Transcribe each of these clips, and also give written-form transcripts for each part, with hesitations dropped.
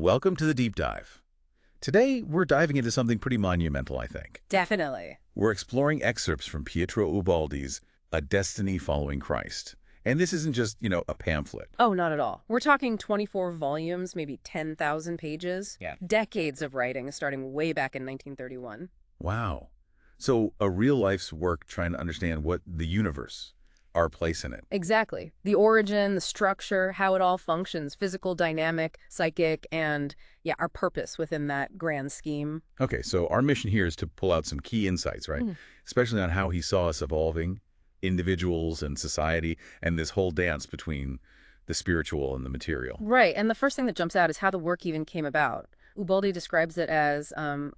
Welcome to the Deep Dive. Today, we're diving into something pretty monumental, I think. Definitely. We're exploring excerpts from Pietro Ubaldi's A Destiny Following Christ. And this isn't just, a pamphlet. Oh, not at all. We're talking 24 volumes, maybe 10,000 pages. Yeah. Decades of writing, starting way back in 1931. Wow. So a real life's work trying to understand what the universe, our place in it. Exactly. The origin, the structure, how it all functions, physical, dynamic, psychic, and, our purpose within that grand scheme. Okay, so our mission here is to pull out some key insights, right? Especially on how he saw us evolving, individuals and society, and this whole dance between the spiritual and the material. Right, and the first thing that jumps out is how the work even came about. Ubaldi describes it as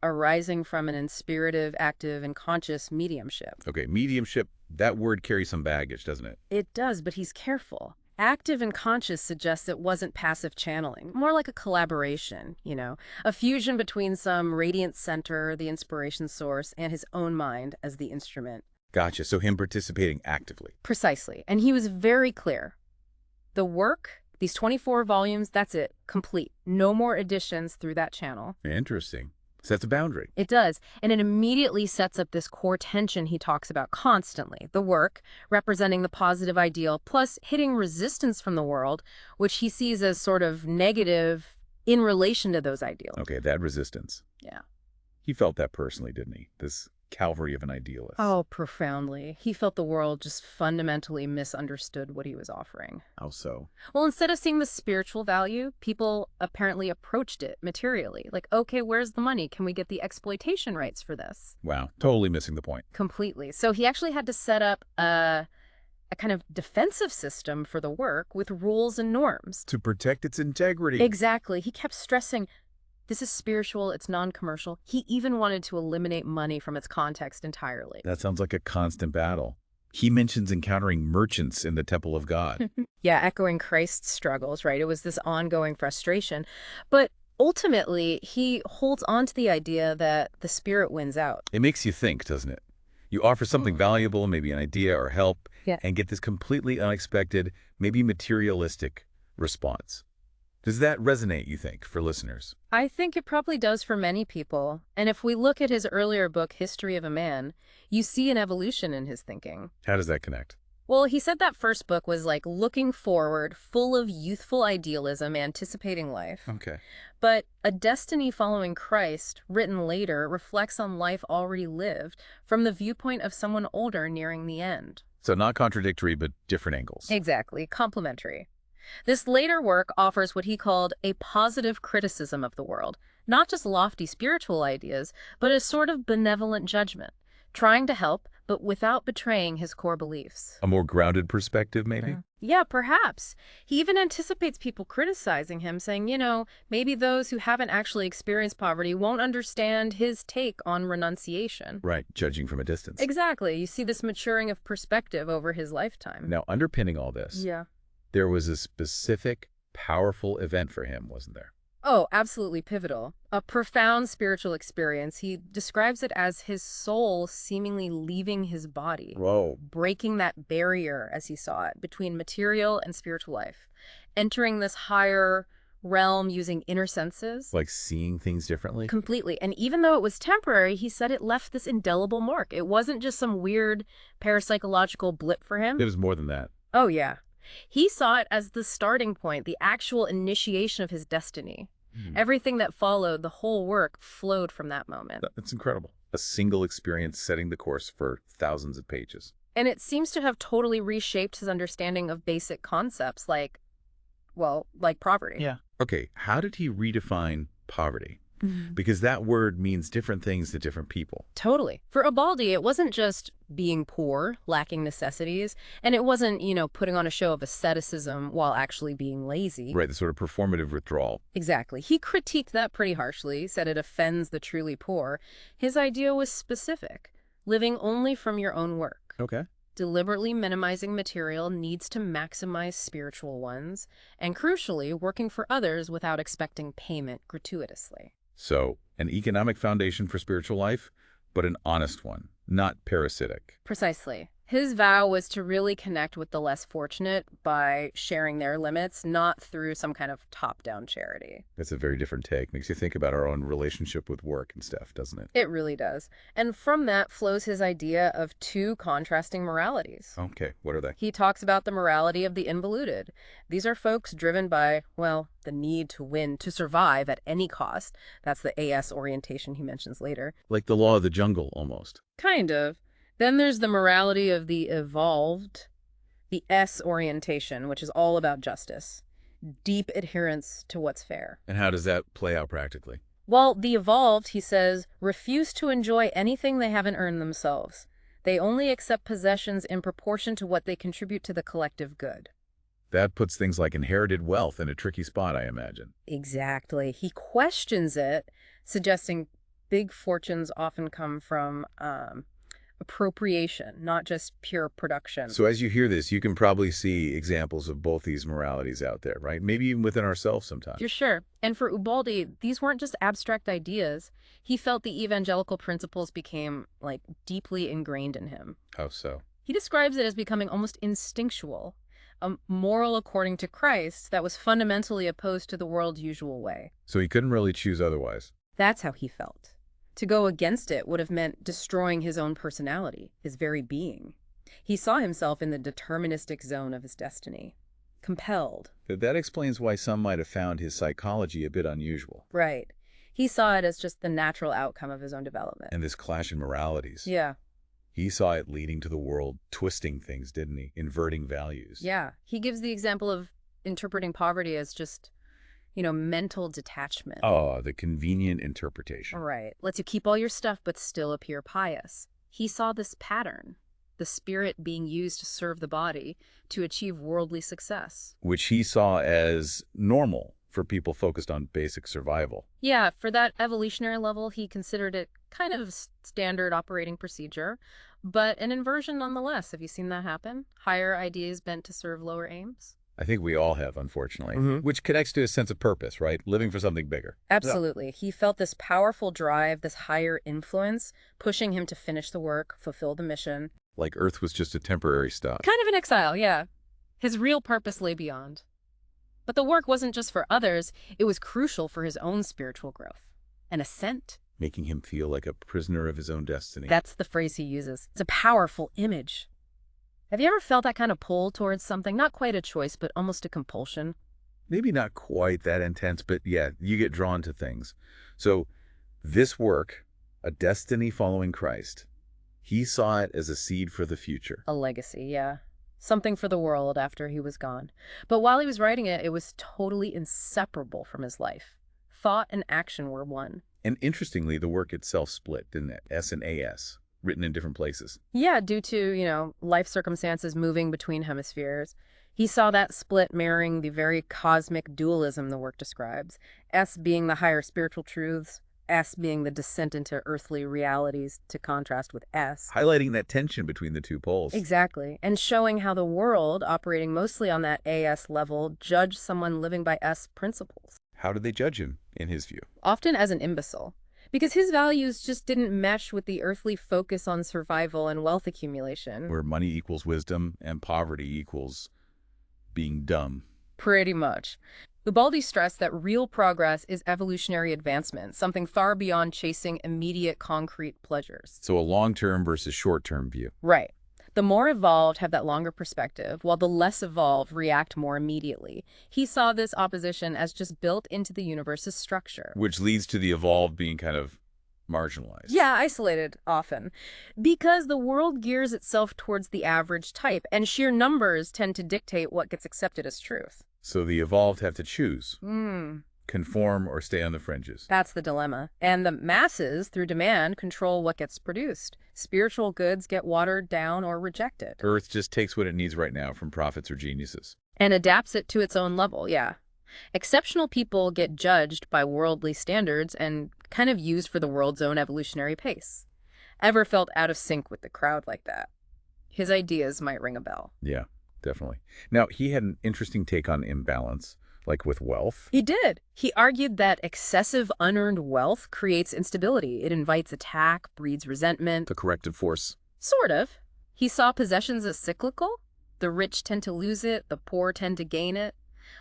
arising from an inspirative, active, and conscious mediumship. Okay, mediumship, that word carries some baggage, doesn't it? It does, but he's careful. Active and conscious suggests it wasn't passive channeling, more like a collaboration, a fusion between some radiant center, the inspiration source, and his own mind as the instrument. Gotcha, so him participating actively. Precisely, and he was very clear. The work, these 24 volumes, that's it, complete. No more additions through that channel. Interesting. Sets a boundary. It does, and it immediately sets up this core tension he talks about constantly. The work, representing the positive ideal, plus hitting resistance from the world, which he sees as sort of negative in relation to those ideals. Okay, that resistance. Yeah. He felt that personally, didn't he? This Calvary of an idealist. Oh, profoundly. He felt the world just fundamentally misunderstood what he was offering. How so? Well, instead of seeing the spiritual value, people apparently approached it materially. Like, okay, where's the money? Can we get the exploitation rights for this? Wow, totally missing the point. Completely. So he actually had to set up a kind of defensive system for the work with rules and norms. To protect its integrity. Exactly. He kept stressing, this is spiritual, it's non-commercial. He even wanted to eliminate money from its context entirely. That sounds like a constant battle. He mentions encountering merchants in the temple of God. Yeah, echoing Christ's struggles, right? It was this ongoing frustration. But ultimately, he holds on to the idea that the spirit wins out. It makes you think, doesn't it? You offer something valuable, maybe an idea or help, and get this completely unexpected, maybe materialistic response. Does that resonate, you think, for listeners? I think it probably does for many people. And if we look at his earlier book, History of a Man, you see an evolution in his thinking. How does that connect? Well, he said that first book was like looking forward, full of youthful idealism, anticipating life. Okay. But A Destiny Following Christ, written later, reflects on life already lived from the viewpoint of someone older nearing the end. So not contradictory, but different angles. Exactly, complementary. This later work offers what he called a positive criticism of the world, not just lofty spiritual ideas, but a sort of benevolent judgment, trying to help, but without betraying his core beliefs. A more grounded perspective, maybe? Yeah, perhaps. He even anticipates people criticizing him, saying, maybe those who haven't actually experienced poverty won't understand his take on renunciation. Right, judging from a distance. Exactly. You see this maturing of perspective over his lifetime. Now, underpinning all this, there was a specific, powerful event for him, wasn't there? Oh, absolutely pivotal. A profound spiritual experience. He describes it as his soul seemingly leaving his body. Whoa. Breaking that barrier, as he saw it, between material and spiritual life. Entering this higher realm using inner senses. Like seeing things differently? Completely. And even though it was temporary, he said it left this indelible mark. It wasn't just some weird parapsychological blip for him. It was more than that. Oh, yeah. He saw it as the starting point, the actual initiation of his destiny. Everything that followed, the whole work, flowed from that moment. That's incredible. A single experience setting the course for thousands of pages. And it seems to have totally reshaped his understanding of basic concepts like poverty. Yeah. Okay, how did he redefine poverty? Because that word means different things to different people. Totally. For Ubaldi, it wasn't just being poor, lacking necessities, and it wasn't, putting on a show of asceticism while actually being lazy. Right, the sort of performative withdrawal. Exactly. He critiqued that pretty harshly, said it offends the truly poor. His idea was specific, living only from your own work. Okay. Deliberately minimizing material needs to maximize spiritual ones, and crucially, working for others without expecting payment gratuitously. So, an economic foundation for spiritual life, but an honest one, not parasitic. Precisely. His vow was to really connect with the less fortunate by sharing their limits, not through some kind of top-down charity. That's a very different take. Makes you think about our own relationship with work and stuff, doesn't it? It really does. And from that flows his idea of two contrasting moralities. Okay, what are they? He talks about the morality of the involuted. These are folks driven by, well, the need to win, to survive at any cost. That's the AS orientation he mentions later. Like the law of the jungle, almost. Kind of. Then there's the morality of the evolved, the S orientation, which is all about justice, deep adherence to what's fair. And how does that play out practically? Well, the evolved, he says, refuse to enjoy anything they haven't earned themselves. They only accept possessions in proportion to what they contribute to the collective good. That puts things like inherited wealth in a tricky spot, I imagine. Exactly. He questions it, suggesting big fortunes often come from appropriation, not just pure production. So as you hear this, you can probably see examples of both these moralities out there, right? Maybe even within ourselves sometimes. For sure. And for Ubaldi, these weren't just abstract ideas. He felt the evangelical principles became, like, deeply ingrained in him. How so? He describes it as becoming almost instinctual, a moral according to Christ that was fundamentally opposed to the world's usual way. So he couldn't really choose otherwise. That's how he felt. To go against it would have meant destroying his own personality, his very being. He saw himself in the deterministic zone of his destiny, compelled. That explains why some might have found his psychology a bit unusual. Right. He saw it as just the natural outcome of his own development. And this clash in moralities. Yeah. He saw it leading to the world twisting things, didn't he? Inverting values. Yeah. He gives the example of interpreting poverty as just, mental detachment. Oh, the convenient interpretation. Right. Lets you keep all your stuff but still appear pious. He saw this pattern, the spirit being used to serve the body to achieve worldly success. Which he saw as normal for people focused on basic survival. Yeah, for that evolutionary level, he considered it kind of standard operating procedure, but an inversion nonetheless. Have you seen that happen? Higher ideas bent to serve lower aims? I think we all have, unfortunately, which connects to a sense of purpose, right? Living for something bigger. Absolutely. Yeah. He felt this powerful drive, this higher influence, pushing him to finish the work, fulfill the mission. Like Earth was just a temporary stop. Kind of an exile, yeah. His real purpose lay beyond. But the work wasn't just for others, it was crucial for his own spiritual growth. An ascent. Making him feel like a prisoner of his own destiny. That's the phrase he uses. It's a powerful image. Have you ever felt that kind of pull towards something? Not quite a choice, but almost a compulsion? Maybe not quite that intense, but yeah, you get drawn to things. So this work, a destiny following Christ, he saw it as a seed for the future. A legacy, yeah. Something for the world after he was gone. But while he was writing it, it was totally inseparable from his life. Thought and action were one. And interestingly, the work itself split, didn't it? S and AS. Written in different places. Yeah, due to, life circumstances moving between hemispheres. He saw that split mirroring the very cosmic dualism the work describes, S being the higher spiritual truths, S being the descent into earthly realities to contrast with S. Highlighting that tension between the two poles. Exactly, and showing how the world, operating mostly on that AS level, judged someone living by S principles. How did they judge him, in his view? Often as an imbecile. Because his values just didn't mesh with the earthly focus on survival and wealth accumulation. Where money equals wisdom and poverty equals being dumb. Pretty much. Ubaldi stressed that real progress is evolutionary advancement, something far beyond chasing immediate concrete pleasures. So a long-term versus short-term view. Right. The more evolved have that longer perspective, while the less evolved react more immediately. He saw this opposition as just built into the universe's structure. Which leads to the evolved being kind of marginalized. Yeah, isolated, often. Because the world gears itself towards the average type, and sheer numbers tend to dictate what gets accepted as truth. So the evolved have to choose. Conform or stay on the fringes. That's the dilemma. And the masses, through demand, control what gets produced. Spiritual goods get watered down or rejected. Earth just takes what it needs right now from prophets or geniuses. And adapts it to its own level, yeah. Exceptional people get judged by worldly standards and kind of used for the world's own evolutionary pace. Ever felt out of sync with the crowd like that? His ideas might ring a bell. Yeah, definitely. Now, he had an interesting take on imbalance. Like with wealth? He did. He argued that excessive unearned wealth creates instability. It invites attack, breeds resentment. The corrective force. Sort of. He saw possessions as cyclical. The rich tend to lose it, the poor tend to gain it.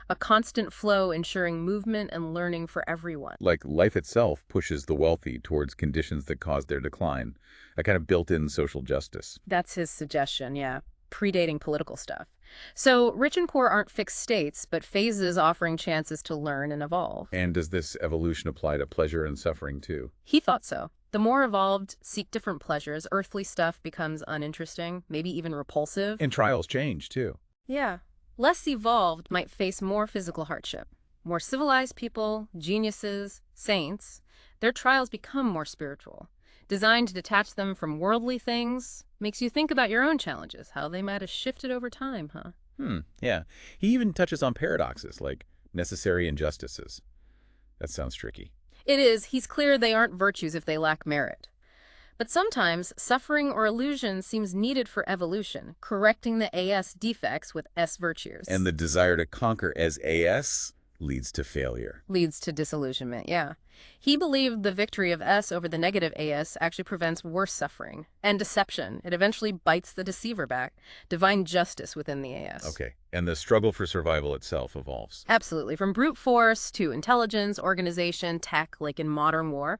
A constant flow ensuring movement and learning for everyone. Like life itself pushes the wealthy towards conditions that cause their decline, a kind of built-in social justice. That's his suggestion, yeah, predating political stuff. So rich and poor aren't fixed states, but phases offering chances to learn and evolve. And does this evolution apply to pleasure and suffering too? He thought so. The more evolved seek different pleasures, earthly stuff becomes uninteresting, maybe even repulsive. And trials change too. Yeah. Less evolved might face more physical hardship. More civilized people, geniuses, saints, their trials become more spiritual. Designed to detach them from worldly things, makes you think about your own challenges, how they might have shifted over time, huh? Yeah. He even touches on paradoxes, like necessary injustices. That sounds tricky. It is. He's clear they aren't virtues if they lack merit. But sometimes, suffering or illusion seems needed for evolution, correcting the AS defects with S virtues. And the desire to conquer as AS leads to failure. Leads to disillusionment, yeah. He believed the victory of S over the negative AS actually prevents worse suffering and deception. It eventually bites the deceiver back. Divine justice within the AS. Okay. And the struggle for survival itself evolves. Absolutely. From brute force to intelligence, organization, tech, like in modern war.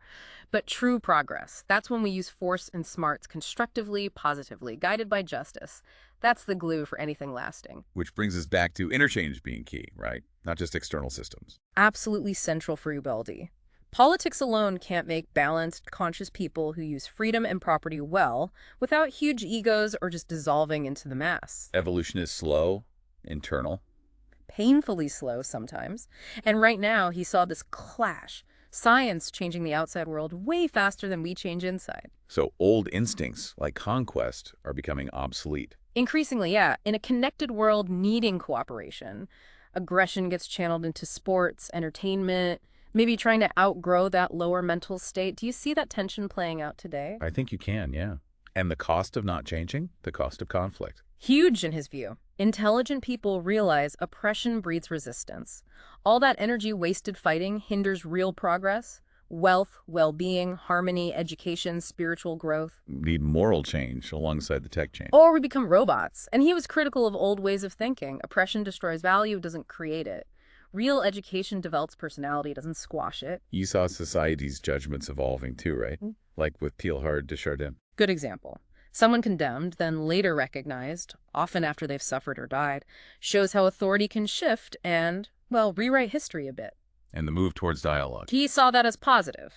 But true progress. That's when we use force and smarts constructively, positively, guided by justice. That's the glue for anything lasting. Which brings us back to interchange being key, right? Not just external systems. Absolutely central for Ubaldi. Politics alone can't make balanced, conscious people who use freedom and property well without huge egos or just dissolving into the mass. Evolution is slow, internal. Painfully slow sometimes. And right now, he saw this clash. Science changing the outside world way faster than we change inside. So old instincts, like conquest, are becoming obsolete. Increasingly, yeah. In a connected world needing cooperation, aggression gets channeled into sports, entertainment, maybe trying to outgrow that lower mental state. Do you see that tension playing out today? I think you can, yeah. And the cost of not changing? The cost of conflict. Huge in his view. Intelligent people realize oppression breeds resistance. All that energy wasted fighting hinders real progress. Wealth, well-being, harmony, education, spiritual growth. Need moral change alongside the tech change. Or we become robots. And he was critical of old ways of thinking. Oppression destroys value, doesn't create it. Real education develops personality, doesn't squash it. You saw society's judgments evolving too, right? Like with Teilhard de Chardin. Good example. Someone condemned, then later recognized, often after they've suffered or died, shows how authority can shift and, well, rewrite history a bit. And the move towards dialogue. He saw that as positive.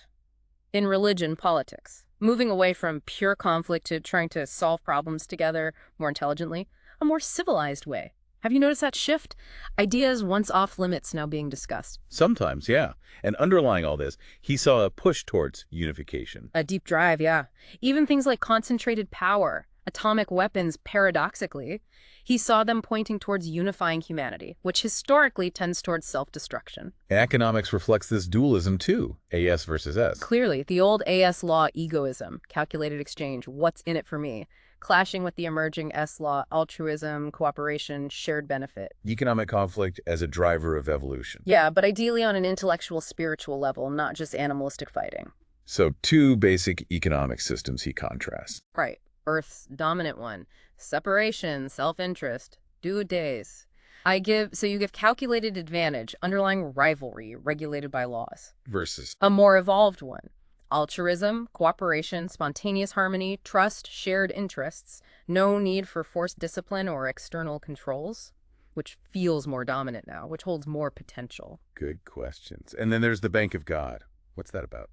In religion, politics, moving away from pure conflict to trying to solve problems together more intelligently, a more civilized way. Have you noticed that shift? Ideas once off limits now being discussed. Sometimes, yeah. And underlying all this, he saw a push towards unification. A deep drive, yeah. Even things like concentrated power, atomic weapons, paradoxically, he saw them pointing towards unifying humanity, which historically tends towards self-destruction. And economics reflects this dualism too, AS versus S. Clearly, the old AS law, egoism, calculated exchange, what's in it for me, clashing with the emerging S law, altruism, cooperation, shared benefit. Economic conflict as a driver of evolution. Yeah, but ideally on an intellectual, spiritual level, not just animalistic fighting. So two basic economic systems he contrasts. Right. Earth's dominant one. Separation, self-interest, due days. So you give calculated advantage, underlying rivalry, regulated by laws. Versus A more evolved one. Altruism, cooperation, spontaneous harmony, trust, shared interests, no need for forced discipline or external controls, which feels more dominant now, which holds more potential. Good questions. And then there's the Bank of God. What's that about?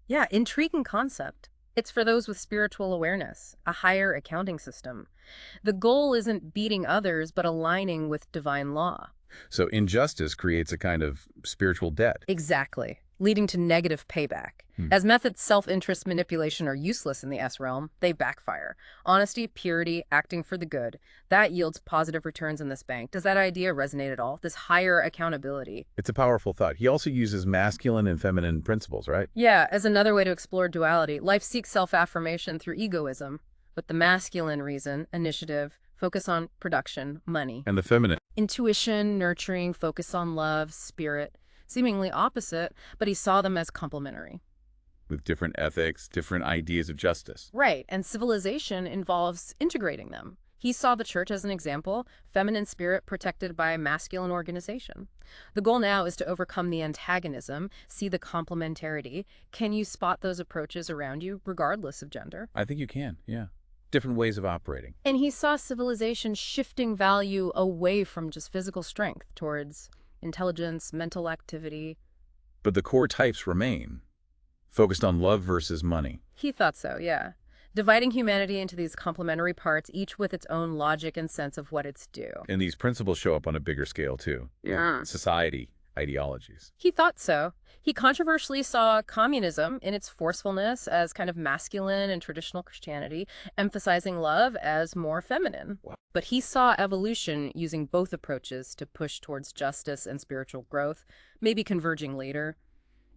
Yeah, intriguing concept. It's for those with spiritual awareness, a higher accounting system. The goal isn't beating others, but aligning with divine law. So injustice creates a kind of spiritual debt. Exactly. Leading to negative payback. As methods self-interest manipulation are useless in the S realm, they backfire. Honesty, purity, acting for the good, that yields positive returns in this bank. Does that idea resonate at all? This higher accountability. It's a powerful thought. He also uses masculine and feminine principles, right? Yeah, as another way to explore duality. Life seeks self-affirmation through egoism, but the masculine reason, initiative, focus on production, money. And the feminine. Intuition, nurturing, focus on love, spirit. Seemingly opposite, but he saw them as complementary. with different ethics, different ideas of justice. Right, and civilization involves integrating them. He saw the church as an example, feminine spirit protected by masculine organization. The goal now is to overcome the antagonism, see the complementarity. Can you spot those approaches around you, regardless of gender? I think you can, yeah. Different ways of operating. And he saw civilization shifting value away from just physical strength towards intelligence, mental activity. But the core types remain, focused on love versus money. He thought so, yeah. Dividing humanity into these complementary parts, each with its own logic and sense of what it's due. And these principles show up on a bigger scale, too. Yeah. Society, ideologies. He thought so. He controversially saw communism in its forcefulness as kind of masculine and traditional Christianity, emphasizing love as more feminine. Wow. But he saw evolution using both approaches to push towards justice and spiritual growth, maybe converging later.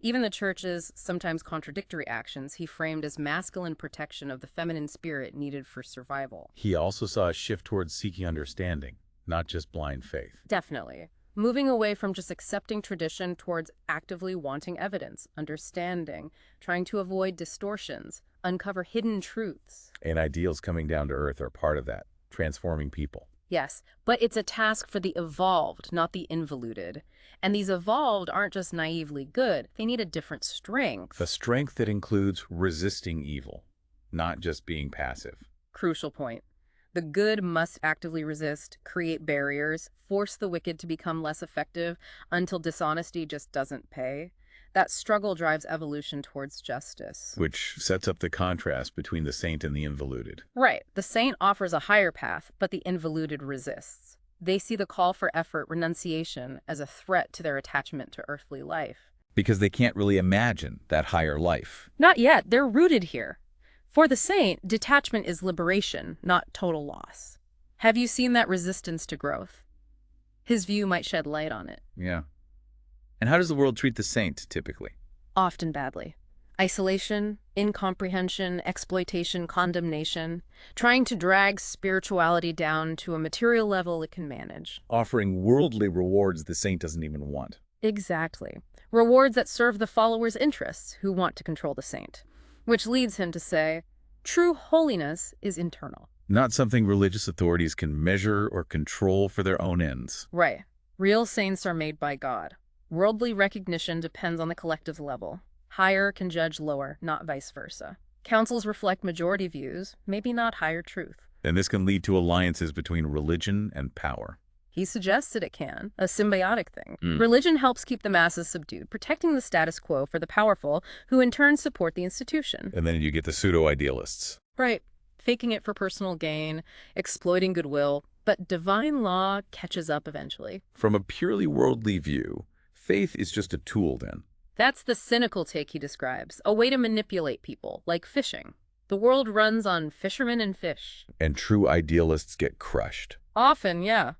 Even the church's sometimes contradictory actions he framed as masculine protection of the feminine spirit needed for survival. He also saw a shift towards seeking understanding, not just blind faith. Definitely. Moving away from just accepting tradition towards actively wanting evidence, understanding, trying to avoid distortions, uncover hidden truths. And ideals coming down to earth are part of that, transforming people. Yes, but it's a task for the evolved, not the involuted. And these evolved aren't just naively good, they need a different strength. A strength that includes resisting evil, not just being passive. Crucial point. The good must actively resist, create barriers, force the wicked to become less effective until dishonesty just doesn't pay. That struggle drives evolution towards justice. Which sets up the contrast between the saint and the involuted. Right. The saint offers a higher path, but the involuted resists. They see the call for effort, renunciation, as a threat to their attachment to earthly life. Because they can't really imagine that higher life. Not yet. They're rooted here. For the saint, detachment is liberation, not total loss. Have you seen that resistance to growth? His view might shed light on it. Yeah. And how does the world treat the saint, typically? Often badly. Isolation, incomprehension, exploitation, condemnation, trying to drag spirituality down to a material level it can manage. Offering worldly rewards the saint doesn't even want. Exactly. Rewards that serve the followers' interests who want to control the saint. Which leads him to say, true holiness is internal. Not something religious authorities can measure or control for their own ends. Right. Real saints are made by God. Worldly recognition depends on the collective level. Higher can judge lower, not vice versa. Councils reflect majority views, maybe not higher truth. And this can lead to alliances between religion and power. He suggested it can, a symbiotic thing. Religion helps keep the masses subdued, protecting the status quo for the powerful, who in turn support the institution. And then you get the pseudo-idealists. Right. Faking it for personal gain, exploiting goodwill, but divine law catches up eventually. From a purely worldly view, faith is just a tool then. That's the cynical take he describes, a way to manipulate people, like fishing. The world runs on fishermen and fish. And true idealists get crushed. Often, yeah.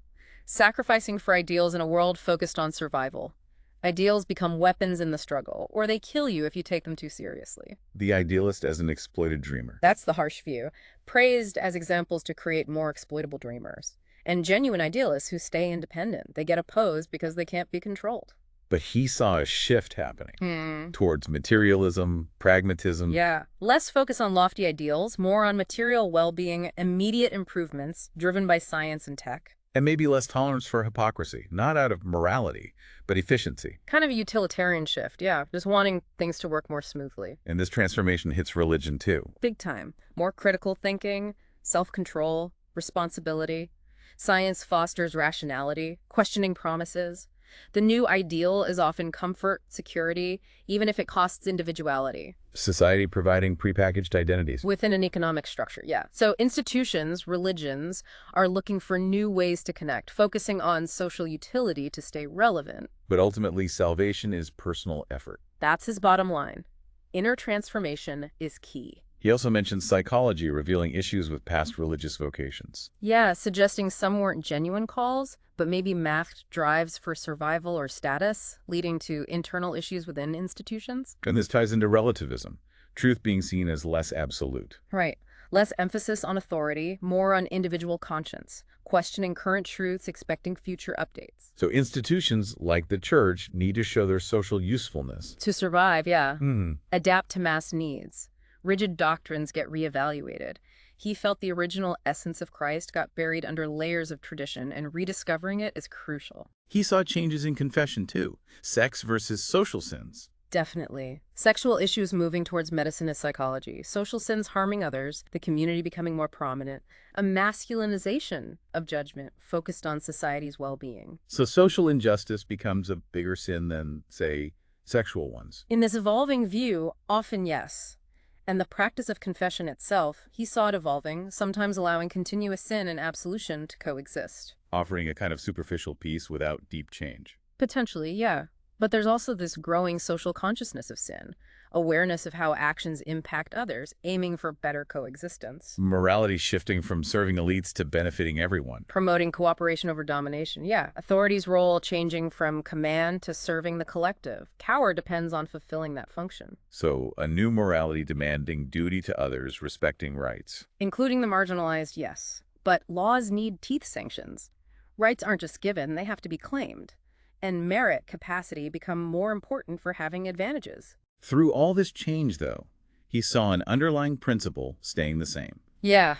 Sacrificing for ideals in a world focused on survival. Ideals become weapons in the struggle, or they kill you if you take them too seriously. The idealist as an exploited dreamer. That's the harsh view, praised as examples to create more exploitable dreamers. And genuine idealists who stay independent, they get opposed because they can't be controlled. But he saw a shift happening towards materialism, pragmatism. Yeah, less focus on lofty ideals, more on material well-being, immediate improvements driven by science and tech. And maybe less tolerance for hypocrisy, not out of morality, but efficiency. Kind of a utilitarian shift, yeah, just wanting things to work more smoothly. And this transformation hits religion too. Big time. More critical thinking, self-control, responsibility. Science fosters rationality, questioning promises. The new ideal is often comfort, security, even if it costs individuality. Society providing prepackaged identities. Within an economic structure, yeah. So institutions, religions, are looking for new ways to connect, focusing on social utility to stay relevant. But ultimately, salvation is personal effort. That's his bottom line. Inner transformation is key. He also mentions psychology revealing issues with past religious vocations. Yeah, suggesting some weren't genuine calls, but maybe masked drives for survival or status, leading to internal issues within institutions. And this ties into relativism, truth being seen as less absolute. Right. Less emphasis on authority, more on individual conscience, questioning current truths, expecting future updates. So institutions like the church need to show their social usefulness. To survive, yeah. Hmm. Adapt to mass needs. Rigid doctrines get reevaluated. He felt the original essence of Christ got buried under layers of tradition, and rediscovering it is crucial. He saw changes in confession, too. Sex versus social sins. Definitely. Sexual issues moving towards medicine and psychology, social sins harming others, the community becoming more prominent, a masculinization of judgment focused on society's well-being. So social injustice becomes a bigger sin than, say, sexual ones. In this evolving view, often yes. And the practice of confession itself, he saw it evolving, sometimes allowing continuous sin and absolution to coexist. Offering a kind of superficial peace without deep change. Potentially, yeah. But there's also this growing social consciousness of sin, awareness of how actions impact others, aiming for better coexistence. Morality shifting from serving elites to benefiting everyone. Promoting cooperation over domination, yeah. Authority's role changing from command to serving the collective. Power depends on fulfilling that function. So a new morality demanding duty to others, respecting rights. Including the marginalized, yes. But laws need teeth sanctions. Rights aren't just given, they have to be claimed. And merit capacity become more important for having advantages. Through all this change, though, he saw an underlying principle staying the same. Yeah.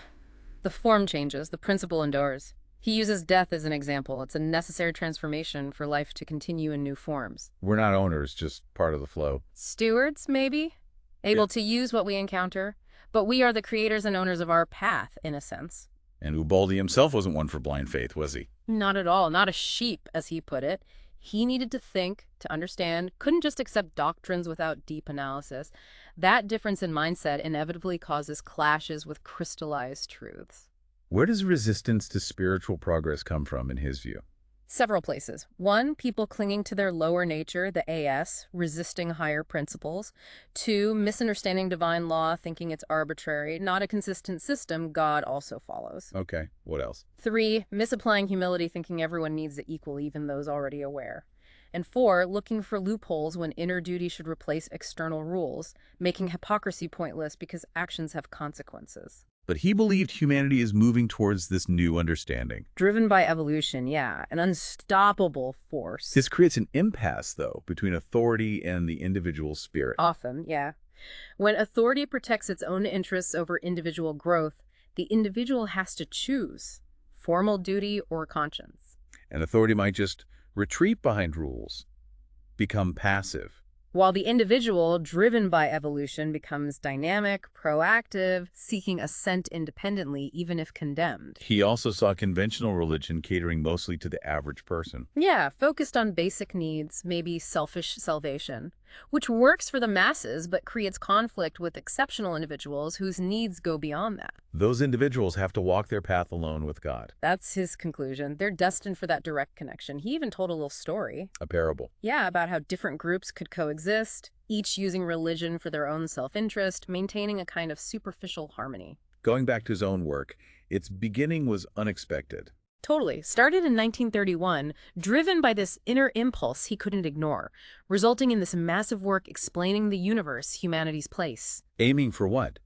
The form changes, the principle endures. He uses death as an example. It's a necessary transformation for life to continue in new forms. We're not owners, just part of the flow. Stewards, maybe? Able to use what we encounter. But we are the creators and owners of our path, in a sense. And Ubaldi himself wasn't one for blind faith, was he? Not at all. Not a sheep, as he put it. He needed to think, to understand, couldn't just accept doctrines without deep analysis. That difference in mindset inevitably causes clashes with crystallized truths. Where does resistance to spiritual progress come from, in his view? Several places. One, people clinging to their lower nature, the AS, resisting higher principles. Two, misunderstanding divine law, thinking it's arbitrary, not a consistent system God also follows. Okay, what else? Three, misapplying humility, thinking everyone needs it equal, even those already aware. And four, looking for loopholes when inner duty should replace external rules, making hypocrisy pointless because actions have consequences. But he believed humanity is moving towards this new understanding. Driven by evolution, yeah, an unstoppable force. This creates an impasse, though, between authority and the individual spirit. Often, yeah. When authority protects its own interests over individual growth, the individual has to choose formal duty or conscience. And authority might just retreat behind rules, become passive. While the individual, driven by evolution, becomes dynamic, proactive, seeking assent independently, even if condemned. He also saw conventional religion catering mostly to the average person. Yeah, focused on basic needs, maybe selfish salvation, which works for the masses but creates conflict with exceptional individuals whose needs go beyond that. Those individuals have to walk their path alone with God. That's his conclusion. They're destined for that direct connection. He even told a little story. A parable. Yeah, about how different groups could coexist, each using religion for their own self-interest, maintaining a kind of superficial harmony. Going back to his own work, its beginning was unexpected. Totally. Started in 1931, driven by this inner impulse he couldn't ignore, resulting in this massive work explaining the universe, humanity's place. Aiming for what?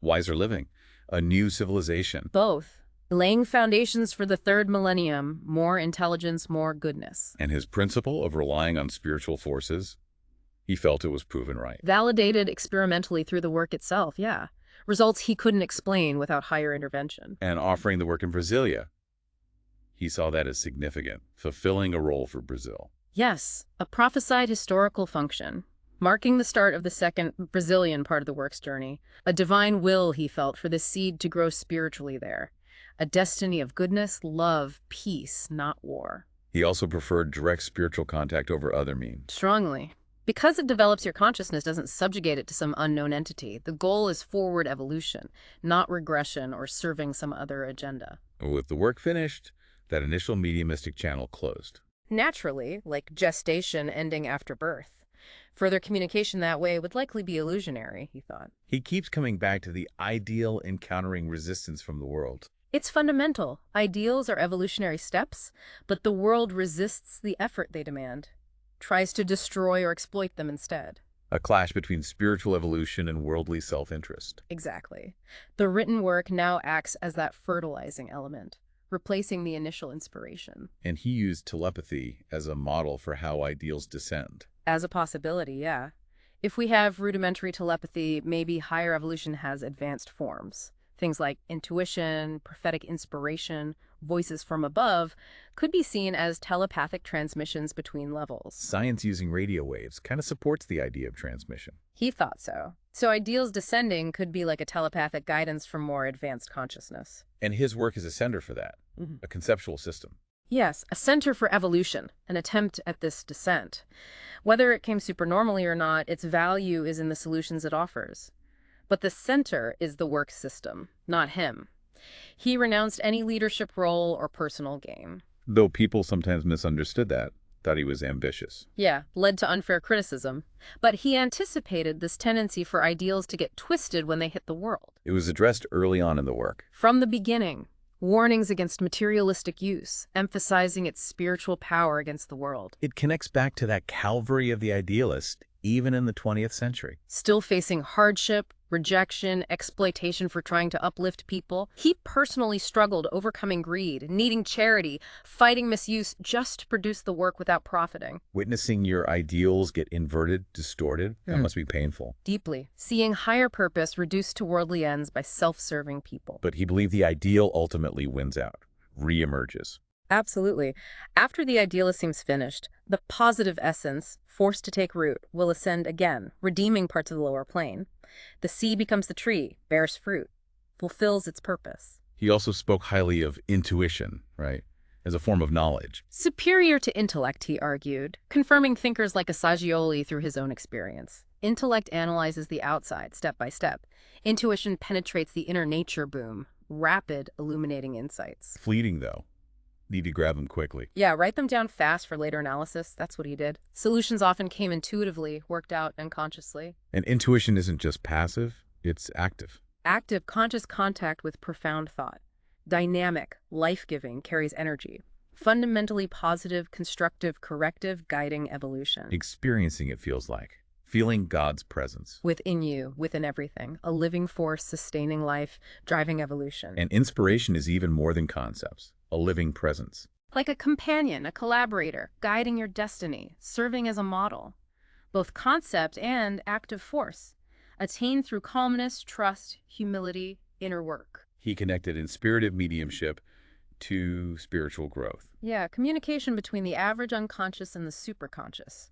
Wiser living. A new civilization. Both. Laying foundations for the third millennium, more intelligence, more goodness. And his principle of relying on spiritual forces, he felt it was proven right. Validated experimentally through the work itself, yeah. Results he couldn't explain without higher intervention. And offering the work in Brasilia, he saw that as significant, fulfilling a role for Brazil. Yes, a prophesied historical function, marking the start of the second Brazilian part of the work's journey. A divine will, he felt, for the seed to grow spiritually there. A destiny of goodness, love, peace, not war. He also preferred direct spiritual contact over other means. Strongly. Because it develops your consciousness doesn't subjugate it to some unknown entity. The goal is forward evolution, not regression or serving some other agenda. With the work finished, that initial mediumistic channel closed. Naturally, like gestation ending after birth. Further communication that way would likely be illusionary, he thought. He keeps coming back to the ideal encountering resistance from the world. It's fundamental. Ideals are evolutionary steps, but the world resists the effort they demand, tries to destroy or exploit them instead. A clash between spiritual evolution and worldly self-interest. Exactly. The written work now acts as that fertilizing element, replacing the initial inspiration. And he used telepathy as a model for how ideals descend. As a possibility, yeah. If we have rudimentary telepathy, maybe higher evolution has advanced forms. Things like intuition, prophetic inspiration, voices from above could be seen as telepathic transmissions between levels. Science using radio waves kind of supports the idea of transmission. He thought so. So ideals descending could be like a telepathic guidance from more advanced consciousness. And his work is a center for that, a conceptual system. Yes, a center for evolution, an attempt at this descent. Whether it came supernormally or not, its value is in the solutions it offers. But the center is the work system, not him. He renounced any leadership role or personal gain. Though people sometimes misunderstood that, thought he was ambitious. Yeah, led to unfair criticism. But he anticipated this tendency for ideals to get twisted when they hit the world. It was addressed early on in the work. From the beginning, warnings against materialistic use, emphasizing its spiritual power against the world. It connects back to that Calvary of the idealist, even in the 20th century. Still facing hardship, rejection, exploitation for trying to uplift people, he personally struggled overcoming greed, needing charity, fighting misuse just to produce the work without profiting. Witnessing your ideals get inverted, distorted, that must be painful. Deeply. Seeing higher purpose reduced to worldly ends by self-serving people. But he believed the ideal ultimately wins out, re-emerges. Absolutely. After the idealist seems finished, the positive essence, forced to take root, will ascend again, redeeming parts of the lower plane. The sea becomes the tree, bears fruit, fulfills its purpose. He also spoke highly of intuition, right, as a form of knowledge. Superior to intellect, he argued, confirming thinkers like Assagioli through his own experience. Intellect analyzes the outside, step by step. Intuition penetrates the inner nature boom, rapid, illuminating insights. Fleeting, though. Need to grab them quickly. Yeah, write them down fast for later analysis. That's what he did. Solutions often came intuitively, worked out unconsciously. And intuition isn't just passive, it's active. Active, conscious contact with profound thought. Dynamic, life-giving, carries energy. Fundamentally positive, constructive, corrective, guiding evolution. Experiencing it feels like. Feeling God's presence. Within you, within everything. A living force sustaining life, driving evolution. And inspiration is even more than concepts. A living presence. Like a companion, a collaborator, guiding your destiny, serving as a model. Both concept and active force. Attained through calmness, trust, humility, inner work. He connected inspirative mediumship to spiritual growth. Yeah, communication between the average unconscious and the superconscious.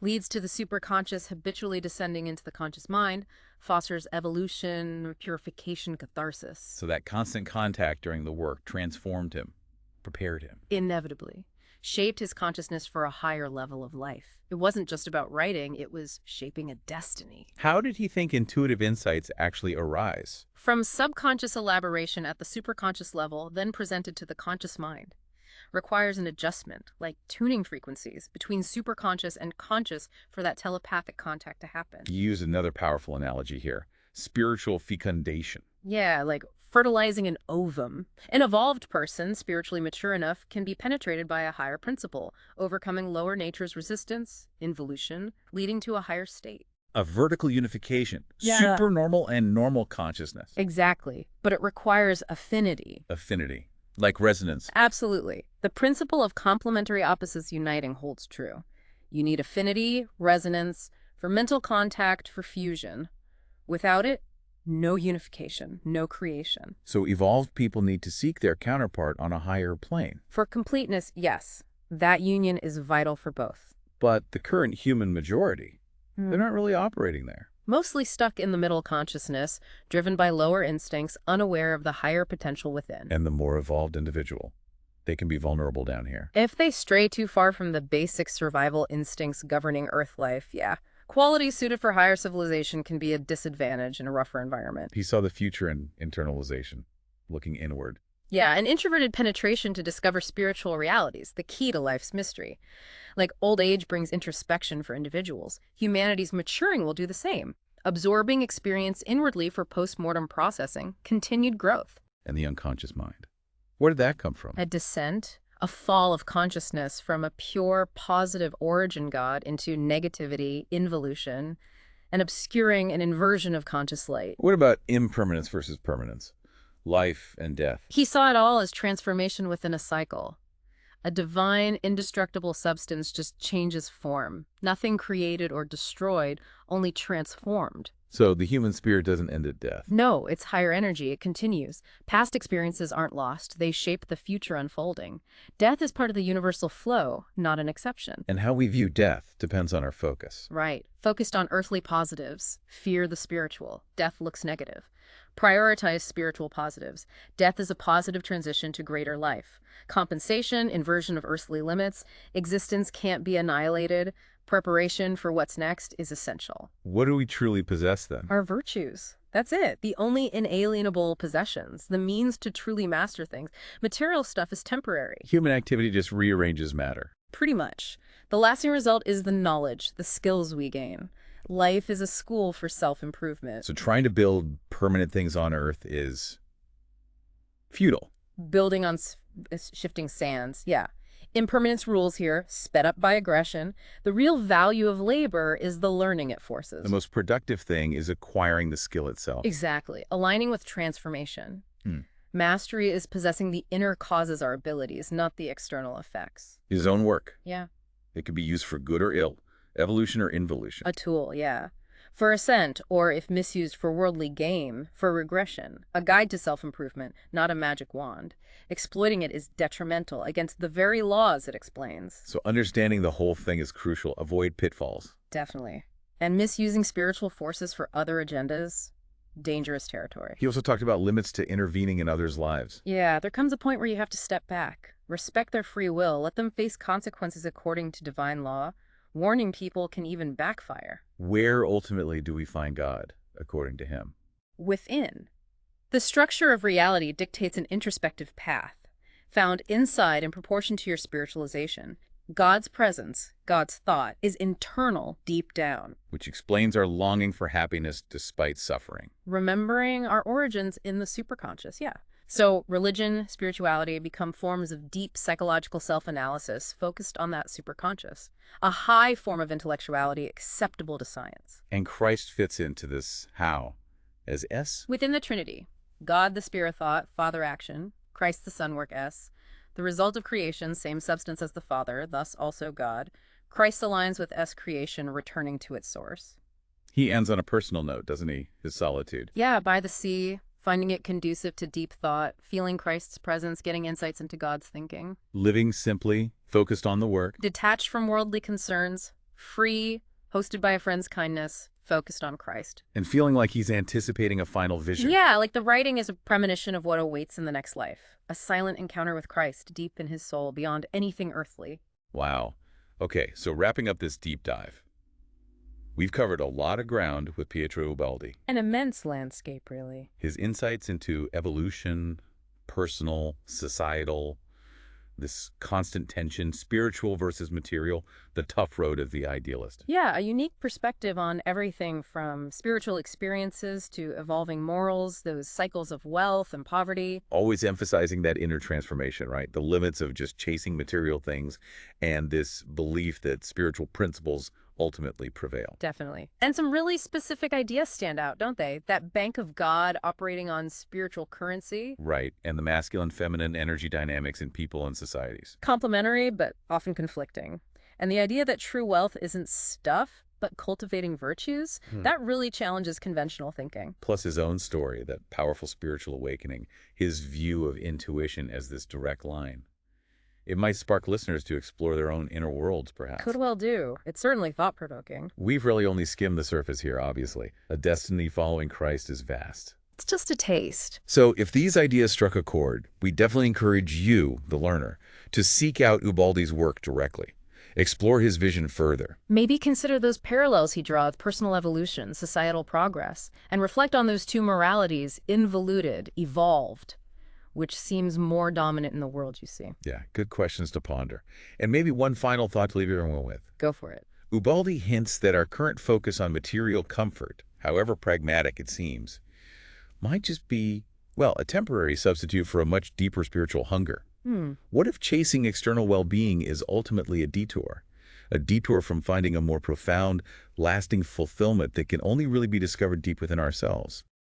Leads to the superconscious habitually descending into the conscious mind, fosters evolution, purification, catharsis. So that constant contact during the work transformed him, prepared him. Inevitably. Shaped his consciousness for a higher level of life. It wasn't just about writing, it was shaping a destiny. How did he think intuitive insights actually arise? From subconscious elaboration at the superconscious level, then presented to the conscious mind. Requires an adjustment, like tuning frequencies, between superconscious and conscious for that telepathic contact to happen. You use another powerful analogy here. Spiritual fecundation. Yeah, like fertilizing an ovum. An evolved person, spiritually mature enough, can be penetrated by a higher principle, overcoming lower nature's resistance, involution, leading to a higher state. A vertical unification. Yeah. Supernormal and normal consciousness. Exactly. But it requires affinity. Affinity. Like resonance. Absolutely. The principle of complementary opposites uniting holds true. You need affinity, resonance, for mental contact, for fusion. Without it, no unification, no creation. So evolved people need to seek their counterpart on a higher plane. For completeness, yes. That union is vital for both. But the current human majority, they're not really operating there. Mostly stuck in the middle consciousness, driven by lower instincts, unaware of the higher potential within. And the more evolved individual, they can be vulnerable down here. If they stray too far from the basic survival instincts governing Earth life, yeah. Qualities suited for higher civilization can be a disadvantage in a rougher environment. He saw the future in internalization, looking inward. Yeah, an introverted penetration to discover spiritual realities, the key to life's mystery. Like old age brings introspection for individuals, humanity's maturing will do the same. Absorbing experience inwardly for post-mortem processing, continued growth. And the unconscious mind. Where did that come from? A descent, a fall of consciousness from a pure positive origin God into negativity, involution, and obscuring an inversion of conscious light. What about impermanence versus permanence? Life and death. He saw it all as transformation within a cycle. A divine, indestructible substance just changes form. Nothing created or destroyed, only transformed. So the human spirit doesn't end at death. No, it's higher energy. It continues. Past experiences aren't lost. They shape the future unfolding. Death is part of the universal flow, not an exception. And how we view death depends on our focus. Right. Focused on earthly positives. Fear the spiritual. Death looks negative. Prioritize spiritual positives. Death is a positive transition to greater life. Compensation, inversion of earthly limits. Existence can't be annihilated. Preparation for what's next is essential. What do we truly possess then? Our virtues. That's it. The only inalienable possessions, the means to truly master things. Material stuff is temporary. Human activity just rearranges matter. Pretty much. The lasting result is the knowledge, the skills we gain. Life is a school for self-improvement. So trying to build permanent things on Earth is futile. Building on shifting sands, yeah. Impermanence rules here, sped up by aggression. The real value of labor is the learning it forces. The most productive thing is acquiring the skill itself. Exactly. Aligning with transformation. Mastery is possessing the inner causes our abilities, not the external effects. His own work. Yeah. It could be used for good or ill, evolution or involution. A tool, yeah. For ascent, or if misused for worldly gain, for regression. A guide to self-improvement, not a magic wand. Exploiting it is detrimental against the very laws it explains. So understanding the whole thing is crucial. Avoid pitfalls. Definitely. And misusing spiritual forces for other agendas, dangerous territory. He also talked about limits to intervening in others' lives. Yeah, there comes a point where you have to step back. Respect their free will. Let them face consequences according to divine law. Warning people can even backfire. Where ultimately do we find God, according to him? Within. The structure of reality dictates an introspective path, found inside in proportion to your spiritualization. God's presence, God's thought, is internal deep down. Which explains our longing for happiness despite suffering. Remembering our origins in the superconscious, yeah. So religion, spirituality become forms of deep psychological self-analysis focused on that superconscious, a high form of intellectuality acceptable to science. And Christ fits into this how? As S? Within the Trinity, God the Spirit thought, Father action, Christ the Son work S, the result of creation, same substance as the Father, thus also God. Christ aligns with S creation, returning to its source. He ends on a personal note, doesn't he? His solitude. Yeah, by the sea, finding it conducive to deep thought, feeling Christ's presence, getting insights into God's thinking. Living simply, focused on the work. Detached from worldly concerns, free, hosted by a friend's kindness, focused on Christ. And feeling like he's anticipating a final vision. Yeah, like the writing is a premonition of what awaits in the next life. A silent encounter with Christ, deep in his soul, beyond anything earthly. Wow. Okay, so wrapping up this deep dive. We've covered a lot of ground with Pietro Ubaldi. An immense landscape, really. His insights into evolution, personal, societal, this constant tension, spiritual versus material, the tough road of the idealist. Yeah, a unique perspective on everything from spiritual experiences to evolving morals, those cycles of wealth and poverty. Always emphasizing that inner transformation, right? The limits of just chasing material things and this belief that spiritual principles ultimately prevail. Definitely. And some really specific ideas stand out, don't they? That bank of God operating on spiritual currency. Right, and the masculine-feminine energy dynamics in people and societies. Complementary, but often conflicting. And the idea that true wealth isn't stuff, but cultivating virtues, that really challenges conventional thinking. Plus his own story, that powerful spiritual awakening, his view of intuition as this direct line. It might spark listeners to explore their own inner worlds, perhaps. Could well do. It's certainly thought-provoking. We've really only skimmed the surface here, obviously. A destiny following Christ is vast. It's just a taste. So if these ideas struck a chord, we definitely encourage you, the learner, to seek out Ubaldi's work directly. Explore his vision further. Maybe consider those parallels he draws with personal evolution, societal progress, and reflect on those two moralities, involuted, evolved, which seems more dominant in the world you see. Yeah, good questions to ponder. And maybe one final thought to leave everyone with. Go for it. Ubaldi hints that our current focus on material comfort, however pragmatic it seems, might just be, well, a temporary substitute for a much deeper spiritual hunger. What if chasing external well-being is ultimately a detour? A detour from finding a more profound, lasting fulfillment that can only really be discovered deep within ourselves?